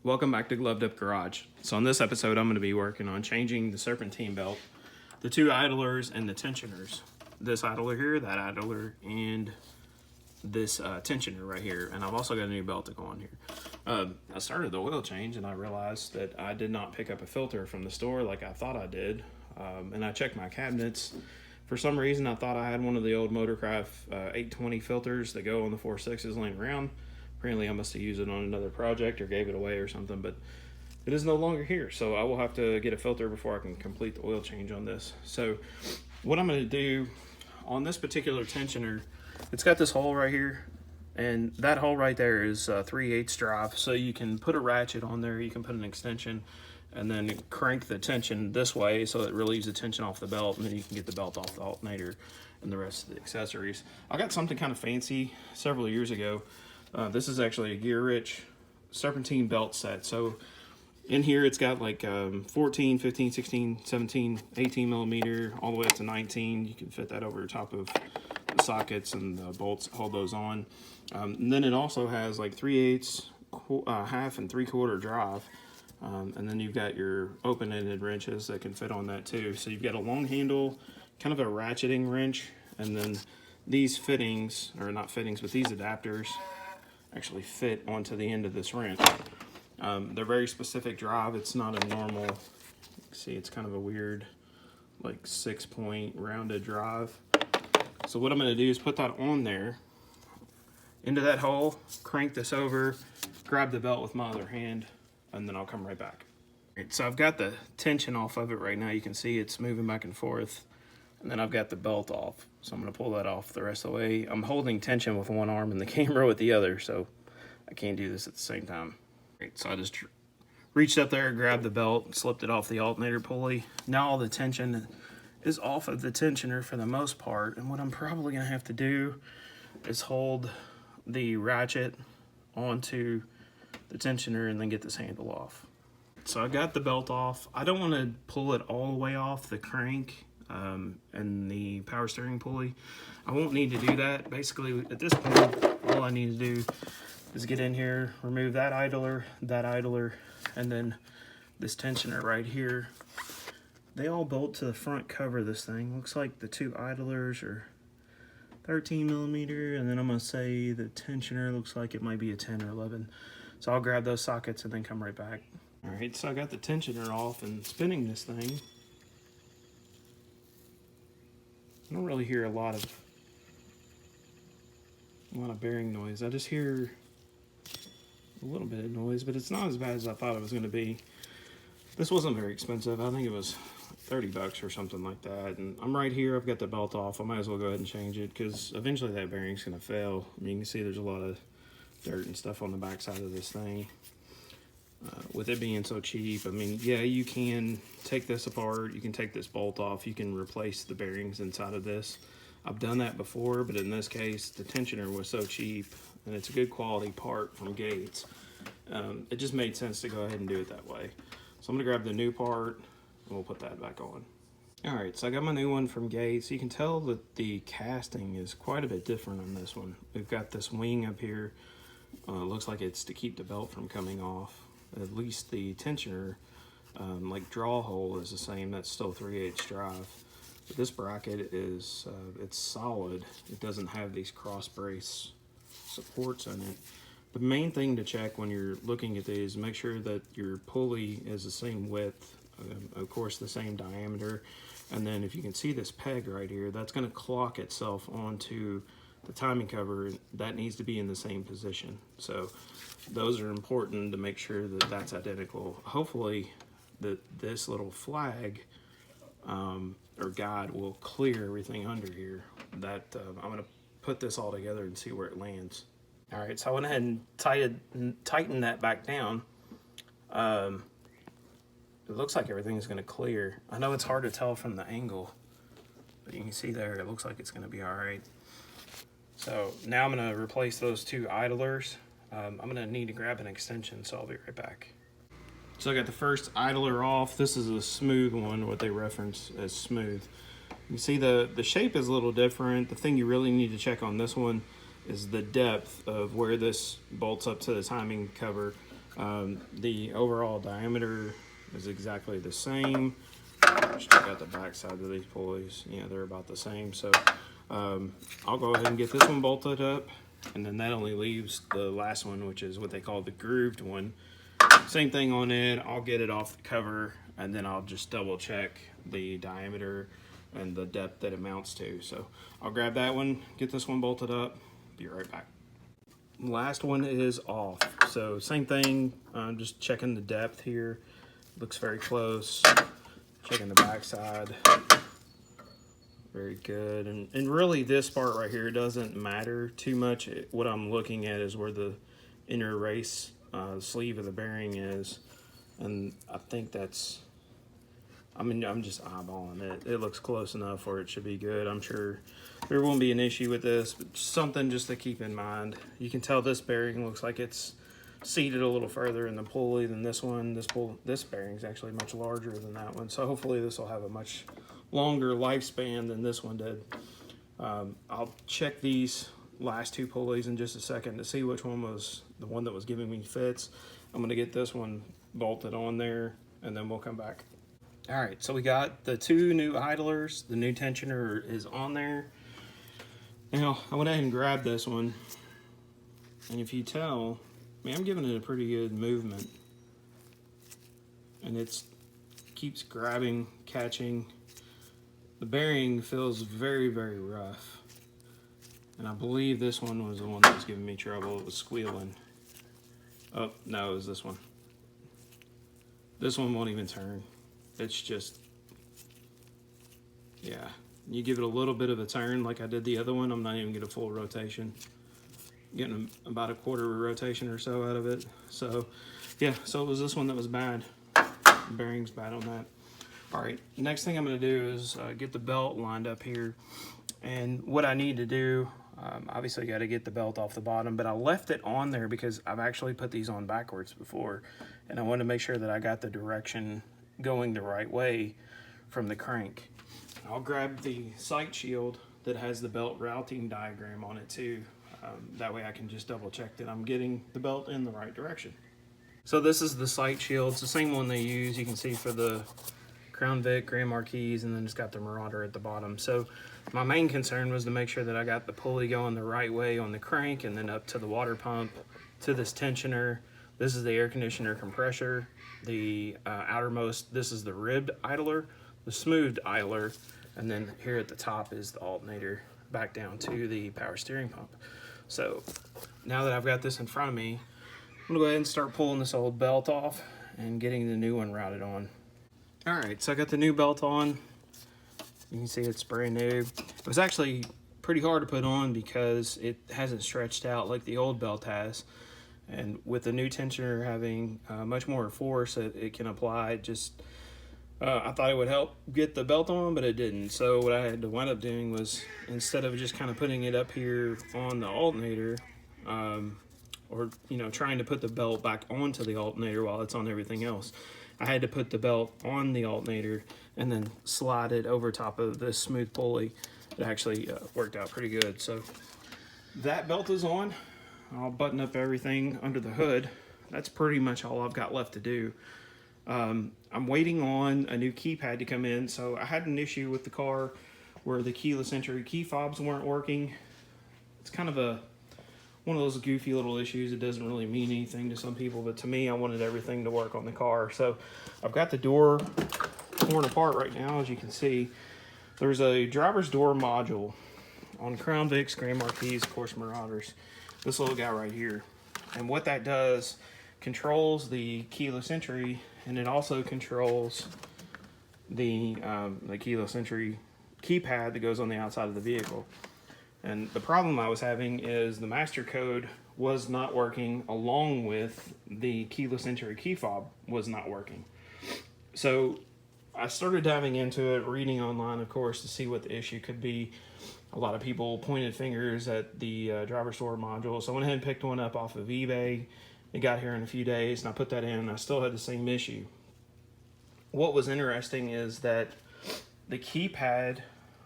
Welcome back to Gloved Up Garage. So in this episode, I'm going to be working on changing the serpentine belt, the two idlers, and the tensioners. This idler here, that idler, and this tensioner right here. And I've also got a new belt to go on here. I started the oil change and I realized that I did not pick up a filter from the store like I thought I did. And I checked my cabinets. For some reason, I thought I had one of the old Motorcraft 820 filters that go on the 4.6s laying around. Apparently I must have used it on another project or gave it away or something, but it is no longer here. So I will have to get a filter before I can complete the oil change on this. So what I'm going to do on this particular tensioner, it's got this hole right here, and that hole right there is 3/8 drive. So you can put a ratchet on there, you can put an extension, and then crank the tension this way so it relieves the tension off the belt, and then you can get the belt off the alternator and the rest of the accessories. I got something kind of fancy several years ago. This is actually a Gear Rich serpentine belt set. So in here it's got like 14, 15, 16, 17, 18 millimeter, all the way up to 19. You can fit that over top of the sockets and the bolts, hold those on. And then it also has like 3/8, half and 3/4 drive. And then you've got your open-ended wrenches that can fit on that too. So you've got a long handle, kind of a ratcheting wrench, and then these fittings, or not fittings, but these adapters actually fit onto the end of this wrench. They're very specific drive. It's not a normal, see, it's kind of a weird, like 6-point rounded drive. So what I'm going to do is put that on there, into that hole, crank this over, grab the belt with my other hand, and then I'll come right back. All right, so I've got the tension off of it right now. You can see it's moving back and forth. And then I've got the belt off. So I'm going to pull that off the rest of the way. I'm holding tension with one arm and the camera with the other, so I can't do this at the same time. All right, so I just reached up there, grabbed the belt, slipped it off the alternator pulley. Now all the tension is off of the tensioner for the most part. And what I'm probably going to have to do is hold the ratchet onto the tensioner and then get this handle off. So I got the belt off. I don't want to pull it all the way off the crank and the power steering pulley. I won't need to do that. Basically, at this point, all I need to do is get in here, remove that idler, and then this tensioner right here. They all bolt to the front cover of this thing. Looks like the two idlers are 13 millimeter, and then I'm gonna say the tensioner looks like it might be a 10 or 11. So I'll grab those sockets and then come right back. All right, so I got the tensioner off and spinning this thing. I don't really hear a lot of bearing noise. I just hear a little bit of noise, but it's not as bad as I thought it was going to be. This wasn't very expensive. I think it was 30 bucks or something like that. And I'm right here. I've got the belt off. I might as well go ahead and change it because eventually that bearing's going to fail. I mean, you can see there's a lot of dirt and stuff on the back side of this thing. With it being so cheap, I mean, yeah, you can take this apart, you can take this bolt off, you can replace the bearings inside of this. I've done that before, but in this case, the tensioner was so cheap, and it's a good quality part from Gates. It just made sense to go ahead and do it that way. So I'm gonna grab the new part, and we'll put that back on. All right, so I got my new one from Gates. You can tell that the casting is quite a bit different on this one. We've got this wing up here. Looks like it's to keep the belt from coming off. At least the tensioner, like draw hole is the same. That's still 3/8 drive. But this bracket is, it's solid. It doesn't have these cross brace supports in it. The main thing to check when you're looking at these, make sure that your pulley is the same width, of course the same diameter. And then if you can see this peg right here, that's going to clock itself onto the timing cover. That needs to be in the same position. So those are important to make sure that that's identical. Hopefully that this little flag or guide will clear everything under here. That I'm going to put this all together and see where it lands. All right, so I went ahead and tightened that back down. It looks like everything's going to clear. I know it's hard to tell from the angle, but you can see there it looks like it's going to be all right. So now I'm going to replace those two idlers. I'm going to need to grab an extension, so I'll be right back. So I got the first idler off. This is a smooth one, what they reference as smooth. You can see the shape is a little different. The thing you really need to check on this one is the depth of where this bolts up to the timing cover The overall diameter is exactly the same. Just check out the back side of these pulleys. Yeah, they're about the same. So I'll go ahead and get this one bolted up, and then that only leaves the last one, which is what they call the grooved one. Same thing on it. I'll get it off the cover, and then I'll just double check the diameter and the depth that it mounts to. So I'll grab that one, get this one bolted up, be right back. Last one is off. So same thing, I'm just checking the depth here. Looks very close. Checking the back side. Very good. And really this part right here doesn't matter too much. What I'm looking at is where the inner race sleeve of the bearing is. And I think that's, I'm just eyeballing it. It looks close enough where it should be good. I'm sure there won't be an issue with this, but something just to keep in mind. You can tell this bearing looks like it's seated a little further in the pulley than this one. This bearing is actually much larger than that one. So hopefully this will have a much longer lifespan than this one did. I'll check these last two pulleys in just a second to see which one was the one that was giving me fits. I'm gonna get this one bolted on there, and then we'll come back. All right, so we got the two new idlers. The new tensioner is on there. Now, I went ahead and grabbed this one, and if you tell, I mean, I'm giving it a pretty good movement, and it keeps grabbing, catching. The bearing feels very, very rough, and I believe this one was the one that was giving me trouble. It was squealing. Oh, no, it was this one. This one won't even turn. It's just, yeah. You give it a little bit of a turn like I did the other one. I'm not even getting a full rotation. Getting about a quarter rotation or so out of it. So, yeah, so it was this one that was bad. The bearing's bad on that. All right, next thing I'm gonna do is get the belt lined up here. And what I need to do, obviously I gotta get the belt off the bottom, but I left it on there because I've actually put these on backwards before. And I wanted to make sure that I got the direction going the right way from the crank. I'll grab the sight shield that has the belt routing diagram on it too. That way I can just double check that I'm getting the belt in the right direction. So this is the sight shield. It's the same one they use. You can see for the Crown Vic, Grand Marquis, and then it's got the Marauder at the bottom. So my main concern was to make sure that I got the pulley going the right way on the crank, and then up to the water pump, to this tensioner. This is the air conditioner compressor. The outermost, this is the ribbed idler, the smoothed idler, and then here at the top is the alternator back down to the power steering pump. So now that I've got this in front of me, I'm gonna go ahead and start pulling this old belt off and getting the new one routed on. All right, so I got the new belt on. You can see it's brand new. It was actually pretty hard to put on because it hasn't stretched out like the old belt has. And with the new tensioner having much more force that it can apply, I thought it would help get the belt on, but it didn't. So what I had to wind up doing was, instead of just kind of putting it up here on the alternator, or trying to put the belt back onto the alternator while it's on everything else, I had to put the belt on the alternator and then slide it over top of this smooth pulley. It actually worked out pretty good. So that belt is on. I'll button up everything under the hood. That's pretty much all I've got left to do. I'm waiting on a new keypad to come in. So I had an issue with the car where the keyless entry key fobs weren't working. It's kind of one of those goofy little issues. It doesn't really mean anything to some people, but to me, I wanted everything to work on the car. So I've got the door torn apart right now, as you can see. There's a driver's door module on Crown Vics, Grand Marquis, of course, Marauders. This little guy right here. And what that does, controls the keyless entry, and it also controls the keyless entry keypad that goes on the outside of the vehicle. And the problem I was having is the master code was not working, along with the keyless entry key fob was not working. So I started diving into it, reading online, of course, to see what the issue could be. A lot of people pointed fingers at the driver's door module, so I went ahead and picked one up off of eBay. It got here in a few days, and I put that in, and I still had the same issue. What was interesting is that the keypad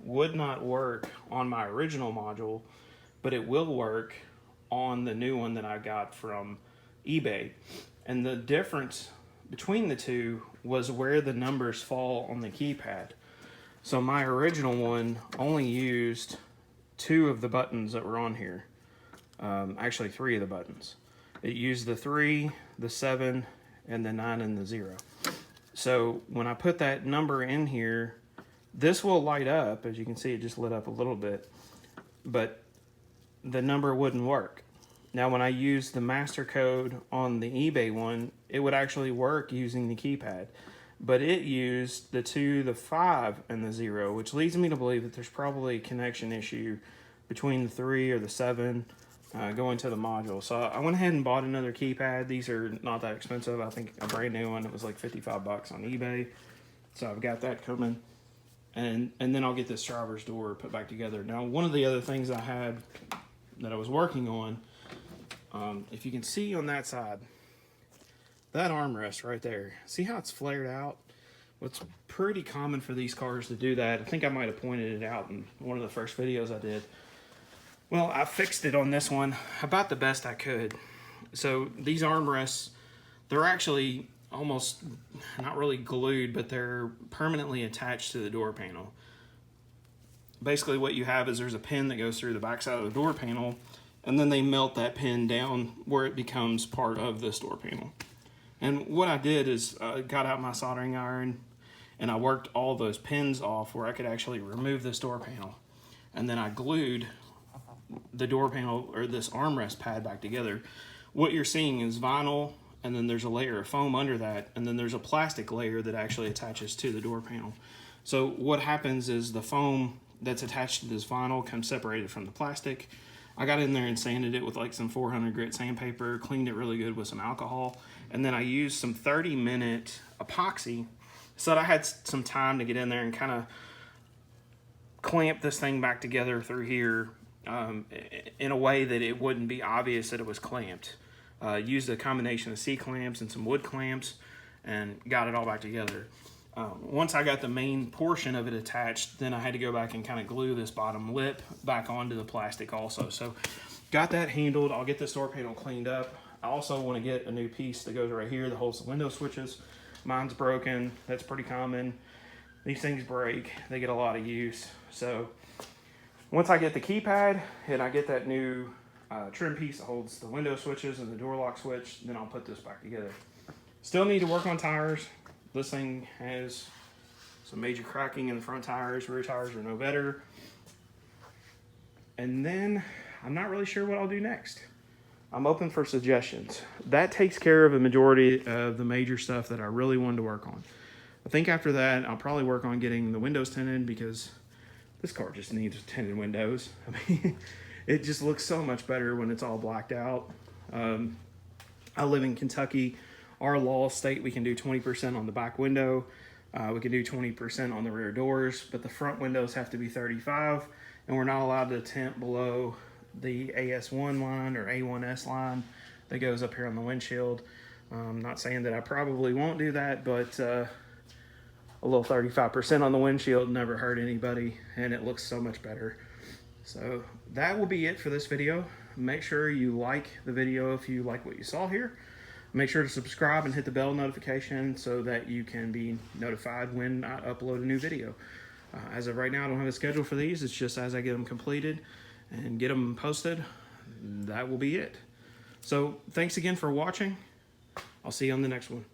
would not work on my original module, but it will work on the new one that I got from eBay. And the difference between the two was where the numbers fall on the keypad. So my original one only used 2 of the buttons that were on here. Actually 3 of the buttons. It used the 3, the 7, and the 9 and the 0. So when I put that number in here, this will light up. As you can see, it just lit up a little bit, but the number wouldn't work. Now when I use the master code on the eBay one, it would actually work using the keypad, but it used the 2, the 5, and the 0, which leads me to believe that there's probably a connection issue between the 3 or the 7 going to the module. So I went ahead and bought another keypad. These are not that expensive. I think a brand new one, it was like 55 bucks on eBay. So I've got that coming. And then I'll get this driver's door put back together. Now, one of the other things I had that I was working on, if you can see on that side, that armrest right there, see how it's flared out? Well, it's pretty common for these cars to do that. I think I might have pointed it out in one of the first videos I did. Well, I fixed it on this one about the best I could. So these armrests, they're actually almost not really glued, but they're permanently attached to the door panel. Basically what you have is there's a pin that goes through the backside of the door panel, and then they melt that pin down where it becomes part of this door panel. And what I did is got out my soldering iron and I worked all those pins off where I could actually remove this door panel. And then I glued the door panel, or this armrest pad, back together. What you're seeing is vinyl, and then there's a layer of foam under that, and then there's a plastic layer that actually attaches to the door panel. So what happens is the foam that's attached to this vinyl comes separated from the plastic. I got in there and sanded it with like some 400 grit sandpaper, cleaned it really good with some alcohol, and then I used some 30-minute epoxy so that I had some time to get in there and kind of clamp this thing back together through here in a way that it wouldn't be obvious that it was clamped. Used a combination of C-clamps and some wood clamps and got it all back together. Once I got the main portion of it attached, then I had to go back and kind of glue this bottom lip back onto the plastic also. So got that handled. I'll get this door panel cleaned up. I also want to get a new piece that goes right here that holds the window switches. Mine's broken. That's pretty common. These things break. They get a lot of use. So once I get the keypad and I get that new trim piece that holds the window switches and the door lock switch, then I'll put this back together. Still need to work on tires. This thing has some major cracking in the front tires. Rear tires are no better. And then I'm not really sure what I'll do next. I'm open for suggestions. That takes care of a majority of the major stuff that I really wanted to work on. I think after that, I'll probably work on getting the windows tinted, because this car just needs tinted windows. I mean, it just looks so much better when it's all blacked out. I live in Kentucky. Our laws state we can do 20% on the back window. We can do 20% on the rear doors, but the front windows have to be 35, and we're not allowed to tint below the AS1 line or A1S line that goes up here on the windshield. I'm not saying that I probably won't do that, but a little 35% on the windshield never hurt anybody, and it looks so much better. So that will be it for this video. Make sure you like the video if you like what you saw here. Make sure to subscribe and hit the bell notification so that you can be notified when I upload a new video. As of right now, I don't have a schedule for these. It's just as I get them completed and get them posted, that will be it. So thanks again for watching. I'll see you on the next one.